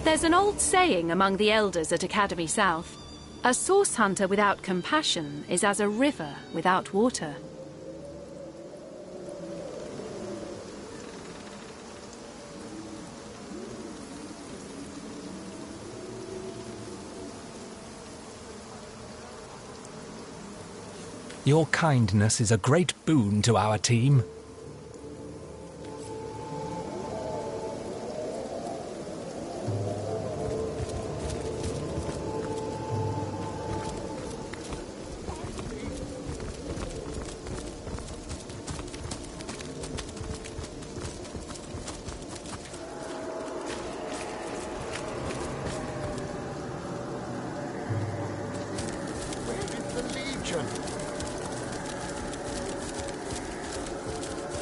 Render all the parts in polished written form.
There's an old saying among the elders at Academy South. A source hunter without compassion is as a river without water. Your kindness is a great boon to our team.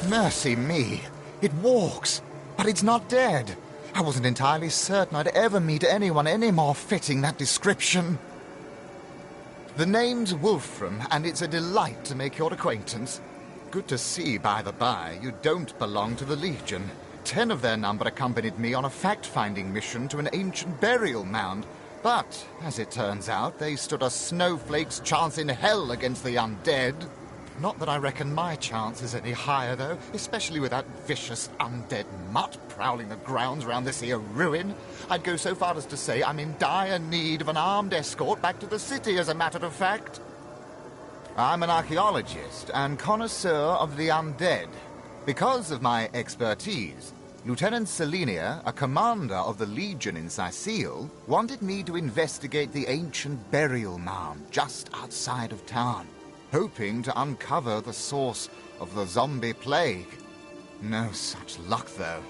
Mercy me, it walks, but it's not dead. I wasn't entirely certain I'd ever meet anyone any more fitting that description. The name's Wolfram, and it's a delight to make your acquaintance. Good to see, by the by, you don't belong to the Legion. 10 of their number accompanied me on a fact-finding mission to an ancient burial mound. But, as it turns out, they stood a snowflake's chance in hell against the undead. Not that I reckon my chance is any higher, though, especially with that vicious undead mutt prowling the grounds around this here ruin. I'd go so far as to say I'm in dire need of an armed escort back to the city, as a matter of fact. I'm an archaeologist and connoisseur of the undead. Because of my expertise, Lieutenant Selenia, a commander of the Legion in Sicile, wanted me to investigate the ancient burial mound just outside of town, hoping to uncover the source of the zombie plague. No such luck, though.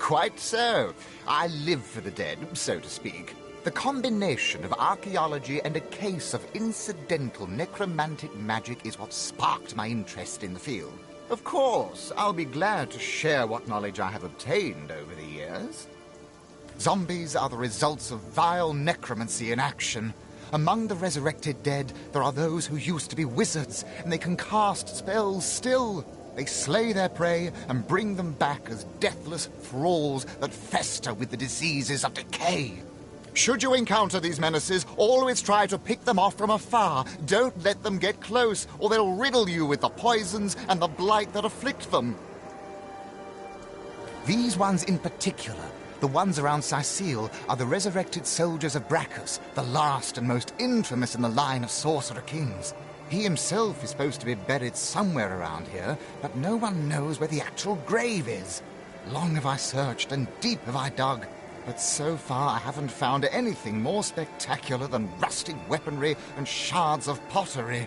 Quite so. I live for the dead, so to speak. The combination of archaeology and a case of incidental necromantic magic is what sparked my interest in the field. Of course, I'll be glad to share what knowledge I have obtained over the years. Zombies are the results of vile necromancy in action. Among the resurrected dead, there are those who used to be wizards, and they can cast spells still. They slay their prey and bring them back as deathless thralls that fester with the diseases of decay. Should you encounter these menaces, always try to pick them off from afar. Don't let them get close, or they'll riddle you with the poisons and the blight that afflict them. These ones in particular, the ones around Sicile, are the resurrected soldiers of Brachus, the last and most infamous in the line of sorcerer kings. He himself is supposed to be buried somewhere around here, but no one knows where the actual grave is. Long have I searched and deep have I dug, but so far I haven't found anything more spectacular than rusted weaponry and shards of pottery.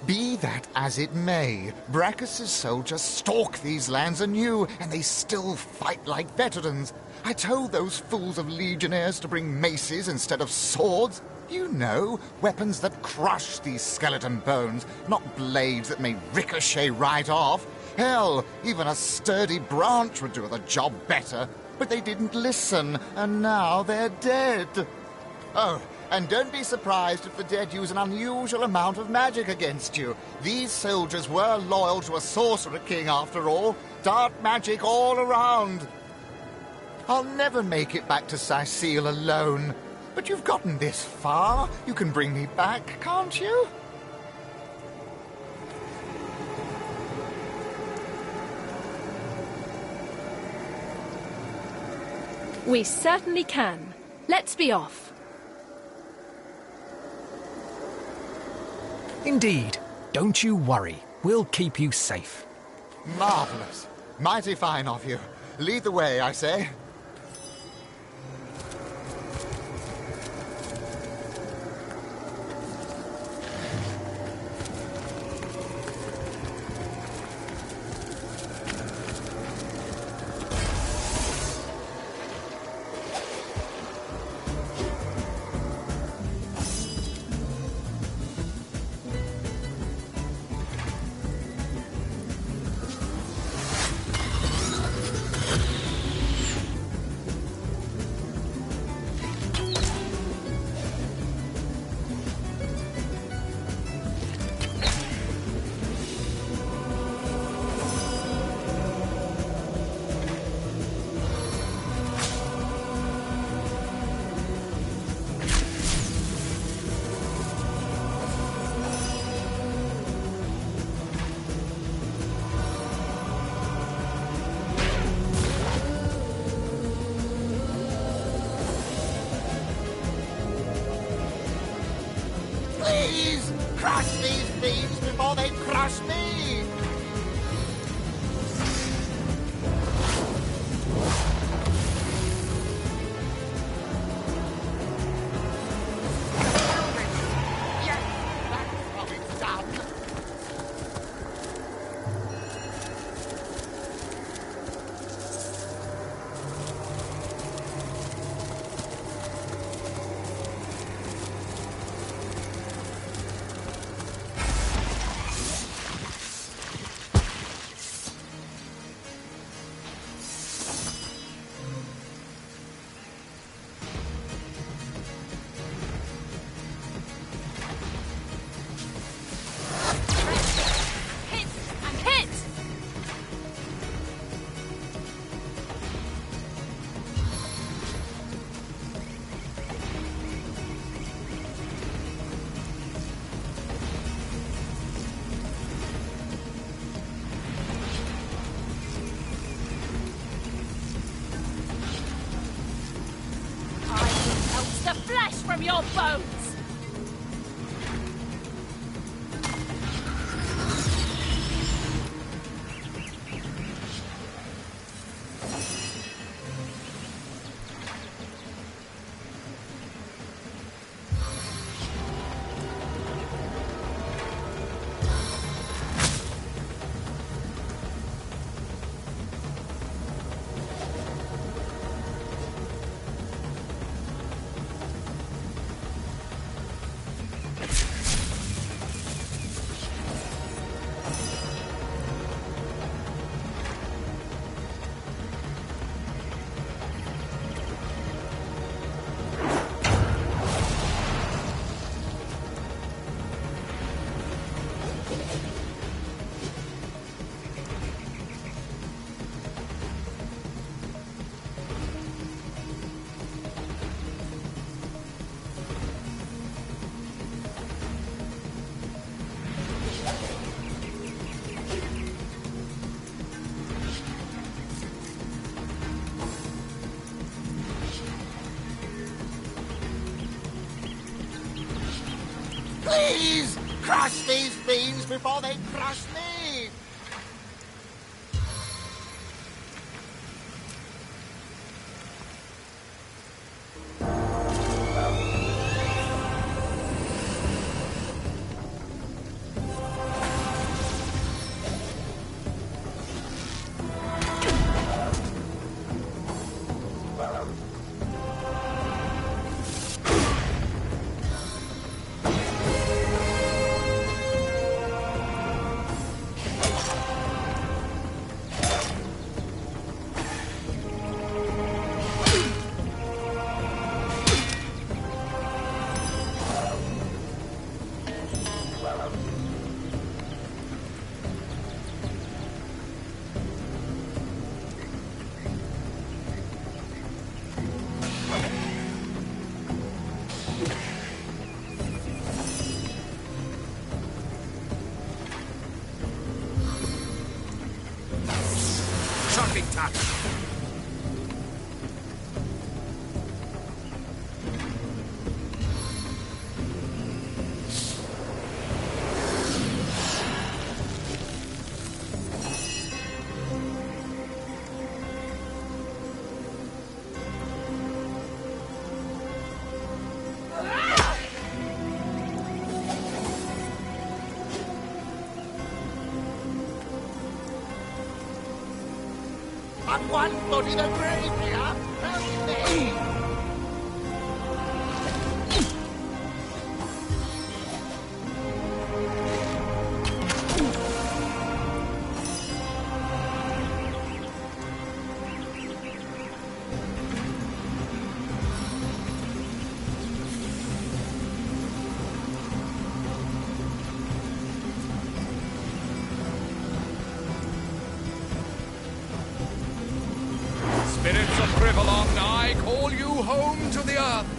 Be that as it may, Brachus' soldiers stalk these lands anew, and they still fight like veterans. I told those fools of legionnaires to bring maces instead of swords. You know, weapons that crush these skeleton bones, not blades that may ricochet right off. Hell, even a sturdy branch would do the job better. But they didn't listen, and now they're dead. Oh, and don't be surprised if the dead use an unusual amount of magic against you. These soldiers were loyal to a sorcerer king, after all. Dark magic all around. I'll never make it back to Sicile alone. But you've gotten this far. You can bring me back, can't you? We certainly can. Let's be off. Indeed. Don't you worry. We'll keep you safe. Marvelous. Mighty fine of you. Lead the way, I say. crush me! Yes, that's how it's done. Hit and hit! I will melt the flesh from your bones! Please, crush these fiends before they crush me! Sharping touch. On one foot in the grave here! Help me! Spirits of Privalon, I call you home to the earth.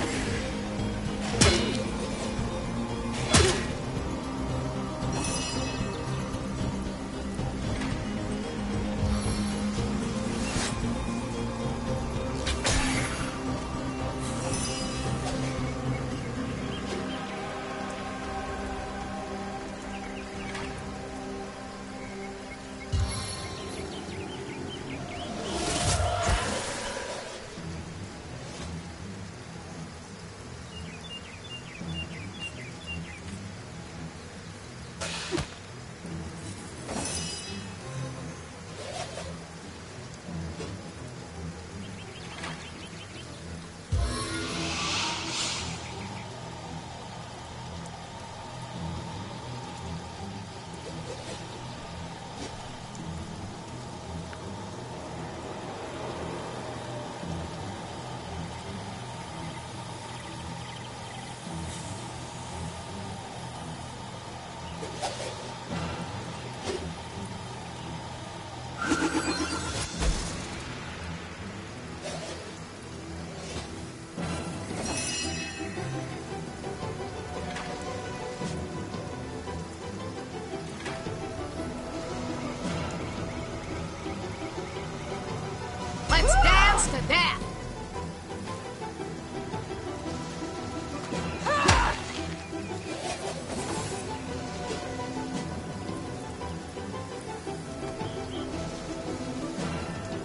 Faster, there!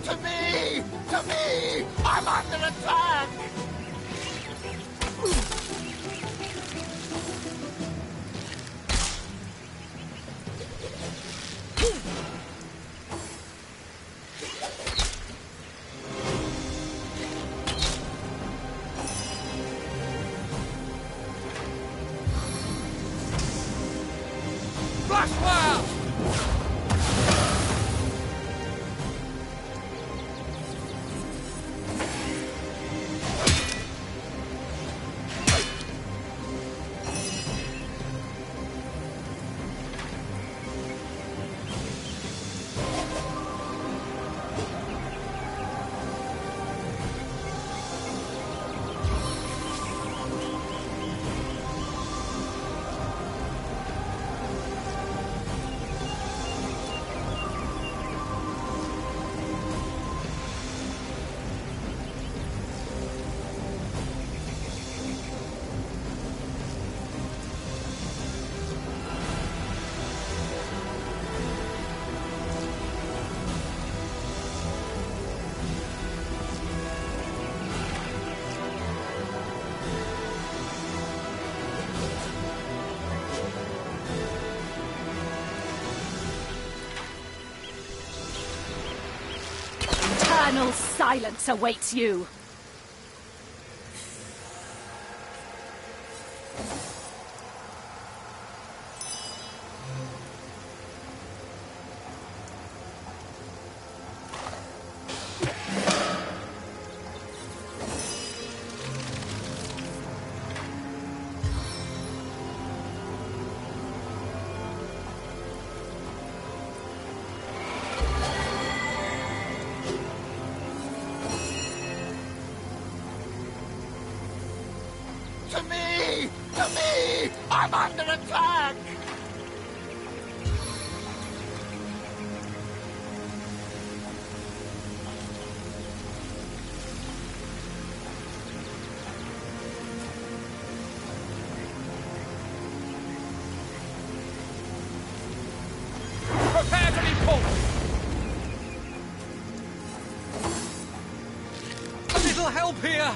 To me! To me! I'm under attack! Eternal silence awaits you! To me! To me! I'm under attack! Prepare to be pulled! A little help here!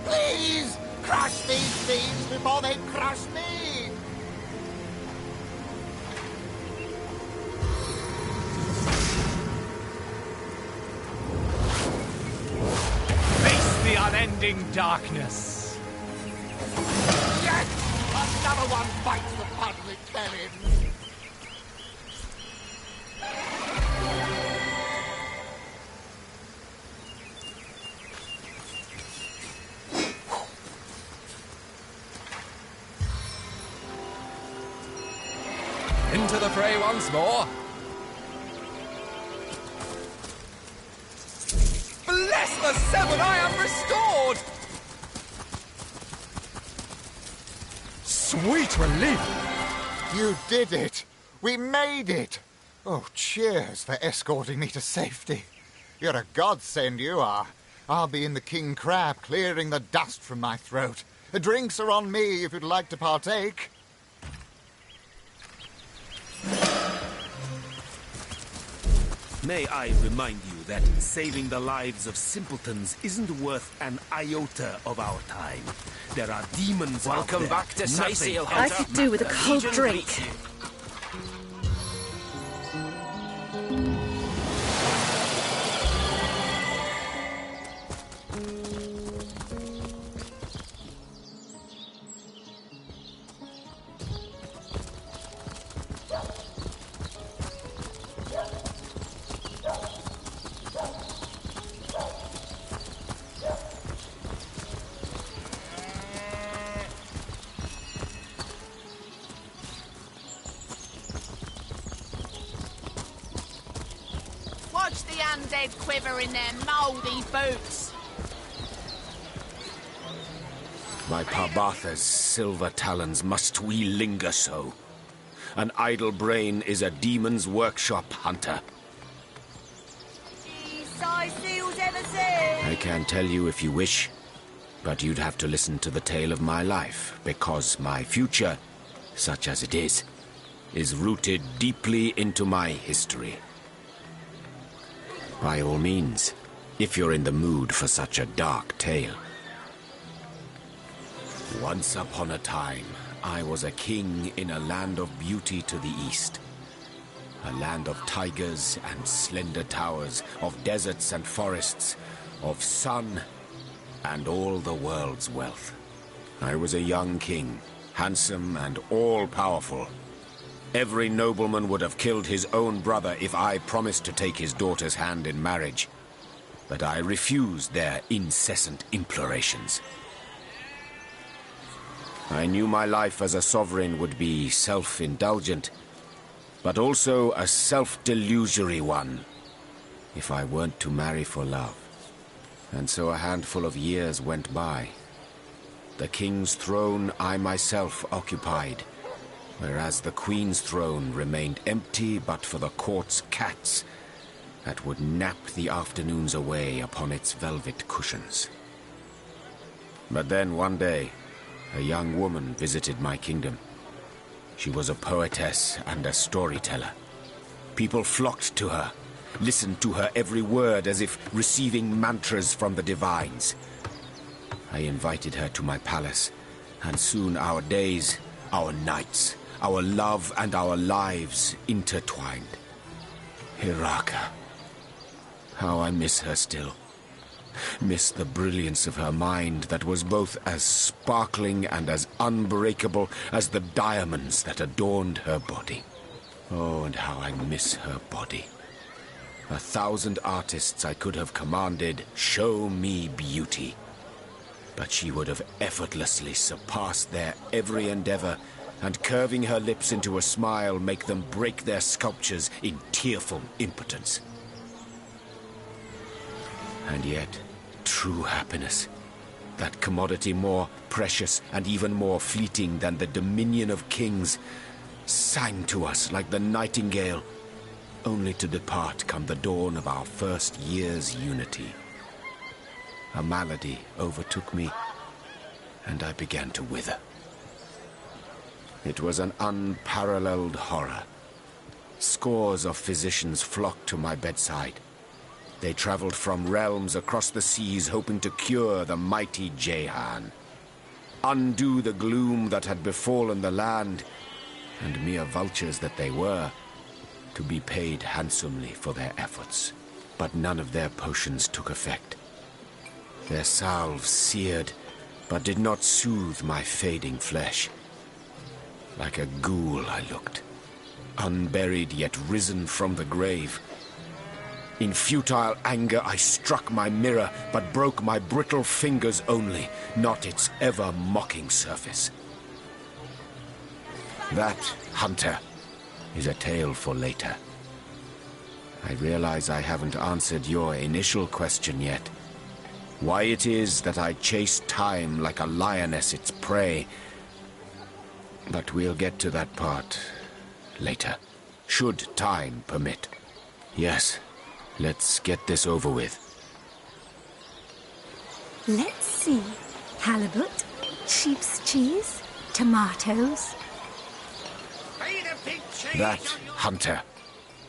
Please! Crush these thieves before they crush me! Face the unending darkness! Yes! Another one bites the public belly! Into the fray once more. Bless the seven, I am restored! Sweet relief! You did it! We made it! Oh, cheers for escorting me to safety. You're a godsend, you are. I'll be in the King Crab clearing the dust from my throat. Drinks are on me if you'd like to partake. May I remind you that saving the lives of simpletons isn't worth an iota of our time. There are demons out there. Welcome back to Sightseal I Hunter. could do with a cold Legion drink. greets you. Watch the undead quiver in their mouldy boots. By Parbatha's silver talons must we linger so? An idle brain is a demon's workshop, Hunter. Sightseals ever seen? I can tell you if you wish, but you'd have to listen to the tale of my life, because my future, such as it is rooted deeply into my history. By all means, if you're in the mood for such a dark tale. Once upon a time, I was a king in a land of beauty to the east. A land of tigers and slender towers, of deserts and forests, of sun and all the world's wealth. I was a young king, handsome and all-powerful. Every nobleman would have killed his own brother if I promised to take his daughter's hand in marriage. But I refused their incessant implorations. I knew my life as a sovereign would be self-indulgent, but also a self-delusory one, if I weren't to marry for love. And so a handful of years went by. The king's throne I myself occupied, whereas the Queen's throne remained empty but for the court's cats that would nap the afternoons away upon its velvet cushions. But then one day, a young woman visited my kingdom. She was a poetess and a storyteller. People flocked to her, listened to her every word as if receiving mantras from the divines. I invited her to my palace, and soon our days, our nights, our love and our lives intertwined. Hiraka. How I miss her still. Miss the brilliance of her mind that was both as sparkling and as unbreakable as the diamonds that adorned her body. Oh, and how I miss her body. 1,000 artists I could have commanded, show me beauty. But she would have effortlessly surpassed their every endeavor, and curving her lips into a smile make them break their sculptures in tearful impotence. And yet, true happiness, that commodity more precious and even more fleeting than the dominion of kings, sang to us like the nightingale, only to depart come the dawn of our first year's unity. A malady overtook me, and I began to wither. It was an unparalleled horror. Scores of physicians flocked to my bedside. They traveled from realms across the seas hoping to cure the mighty Jehan, undo the gloom that had befallen the land, and mere vultures that they were, to be paid handsomely for their efforts. But none of their potions took effect. Their salves seared, but did not soothe my fading flesh. Like a ghoul I looked, unburied yet risen from the grave. In futile anger I struck my mirror, but broke my brittle fingers only, not its ever-mocking surface. That, Hunter, is a tale for later. I realize I haven't answered your initial question yet. Why it is that I chase time like a lioness its prey. But we'll get to that part later, should time permit. Yes, let's get this over with. Let's see. Halibut, sheep's cheese, tomatoes. That, hunter,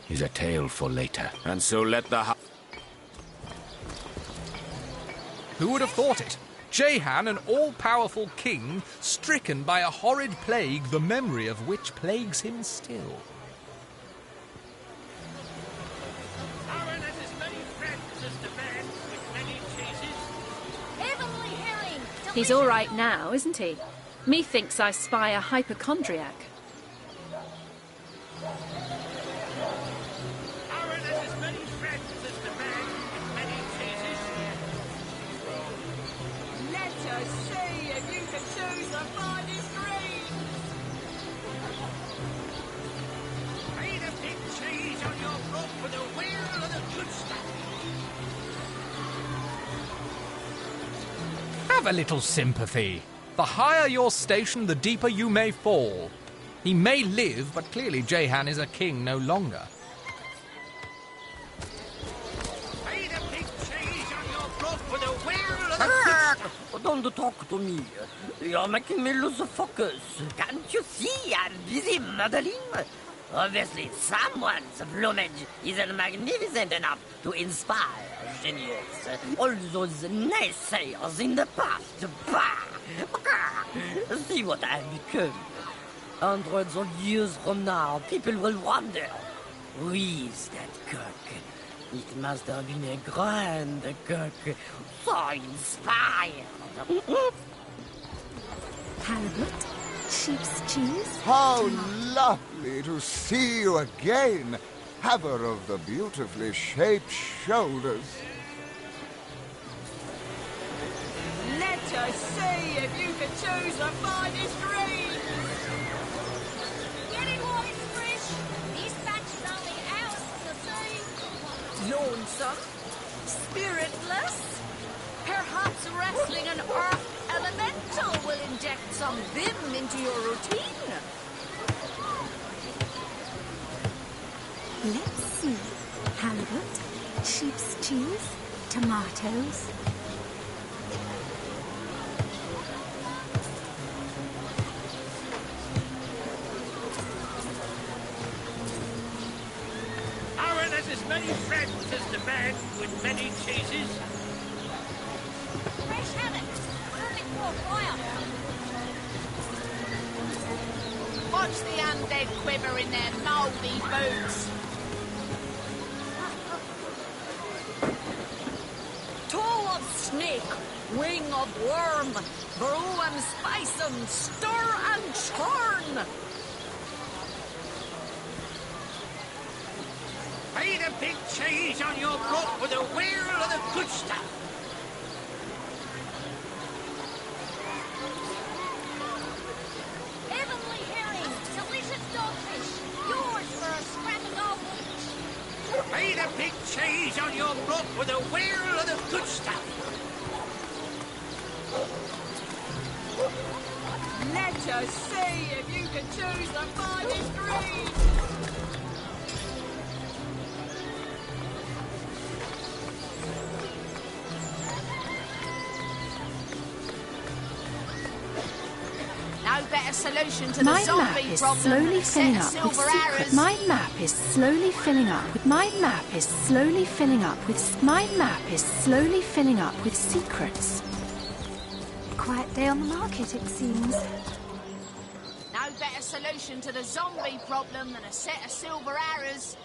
is a tale for later. And so let the Who would have thought it? Jehan, an all-powerful king, stricken by a horrid plague, the memory of which plagues him still. He's all right now, isn't he? Methinks I spy a hypochondriac. Let us see if you can choose the finest greens. Made a big cheese on your rope with a wheel of the good stuff. Have a little sympathy. The higher your station, the deeper you may fall. He may live, but clearly Jehan is a king no longer. Made a big cheese on your rope with a wheel of the good stuff. Don't talk to me. You're making me lose focus. Can't you see I'm busy modeling? Obviously, someone's plumage isn't magnificent enough to inspire genius. All those naysayers in the past. Bah! See what I've become. Hundreds of years from now, people will wonder, who is that cook? It must have been a grand cook, so inspired. Halibut, sheep's cheese. How lovely to see you again, haver of the beautifully shaped shoulders. Let us see if you can choose the finest greens. Get it while it's fresh. This batch is only ours to see. Lonesome? Spiritless? Perhaps wrestling an earth elemental will inject some vim into your routine. Let's see. Halibut, sheep's cheese, tomatoes. Aaron has as many friends as the man with many cheeses. Fresh haddock. Perfect for a fire. Watch the undead quiver in their mouldy boots. Toe of snake, wing of worm, brew and spice 'em, stir and churn. Made a big cheese on your rope with a wheel of the good stuff. Heavenly herring. Delicious dogfish. Yours for a scrap of gold each. Made a big cheese on your rope with a wheel of the good stuff. Let us see if you can choose the finest greens. No better solution to the My map zombie is problem slowly than a set filling of up with silver secrets. arrows. My map is slowly filling up with. My map is slowly filling up with. My map is slowly filling up with secrets. Quiet day on the market, it seems. No better solution to the zombie problem than a set of silver arrows.